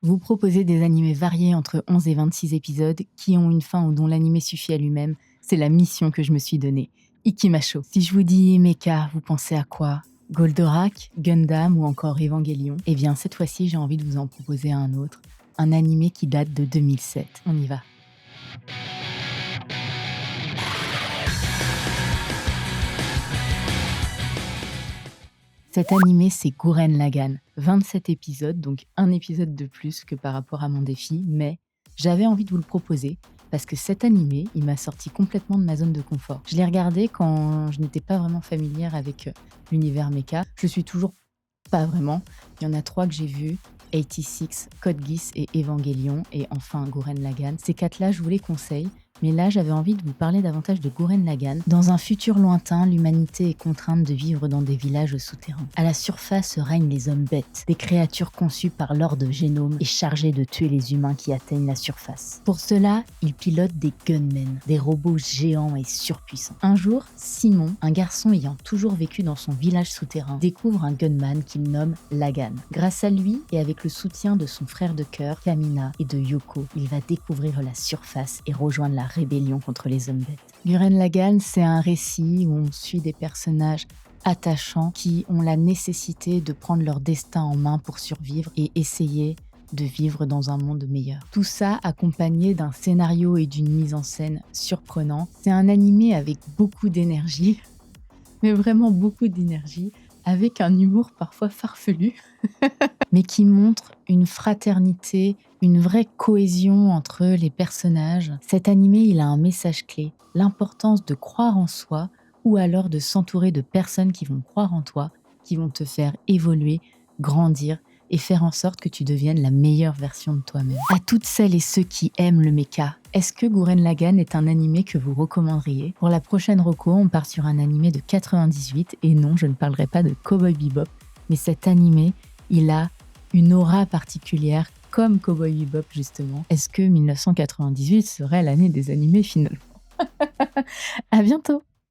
Vous proposez des animés variés entre 11 et 26 épisodes qui ont une fin ou dont l'animé suffit à lui-même. C'est la mission que je me suis donnée. Ikimasho. Si je vous dis Mecha, vous pensez à quoi? Goldorak, Gundam ou encore Evangelion? Eh bien, cette fois-ci, j'ai envie de vous en proposer un autre. Un animé qui date de 2007. On y va. Cet animé, c'est Gurren Lagann. 27 épisodes, donc un épisode de plus que par rapport à mon défi, mais j'avais envie de vous le proposer parce que cet animé, il m'a sorti complètement de ma zone de confort. Je l'ai regardé quand je n'étais pas vraiment familière avec l'univers mecha. Je suis toujours pas vraiment. Il y en a 3 que j'ai vus. 86, Code Geass et Evangelion, et enfin Gurren Lagann. Ces 4-là, je vous les conseille, mais là, j'avais envie de vous parler davantage de Gurren Lagann. Dans un futur lointain, l'humanité est contrainte de vivre dans des villages souterrains. À la surface règnent les hommes bêtes, des créatures conçues par l'ordre Génome et chargées de tuer les humains qui atteignent la surface. Pour cela, ils pilotent des gunmen, des robots géants et surpuissants. Un jour, Simon, un garçon ayant toujours vécu dans son village souterrain, découvre un gunman qu'il nomme Lagann. Grâce à lui, et avec le soutien de son frère de cœur, Kamina, et de Yoko, il va découvrir la surface et rejoindre la rébellion contre les hommes bêtes. Gurren Lagann, c'est un récit où on suit des personnages attachants qui ont la nécessité de prendre leur destin en main pour survivre et essayer de vivre dans un monde meilleur. Tout ça accompagné d'un scénario et d'une mise en scène surprenant. C'est un animé avec beaucoup d'énergie, mais vraiment beaucoup d'énergie, avec un humour parfois farfelu, mais qui montre une fraternité, une vraie cohésion entre les personnages. Cet animé, il a un message clé, l'importance de croire en soi ou alors de s'entourer de personnes qui vont croire en toi, qui vont te faire évoluer, grandir et faire en sorte que tu deviennes la meilleure version de toi-même. À toutes celles et ceux qui aiment le mecha, est-ce que Gurren Lagann est un animé que vous recommanderiez? Pour la prochaine reco, on part sur un animé de 98, et non, je ne parlerai pas de Cowboy Bebop, mais cet animé, il a une aura particulière, comme Cowboy Bebop justement. Est-ce que 1998 serait l'année des animés finalement? À bientôt!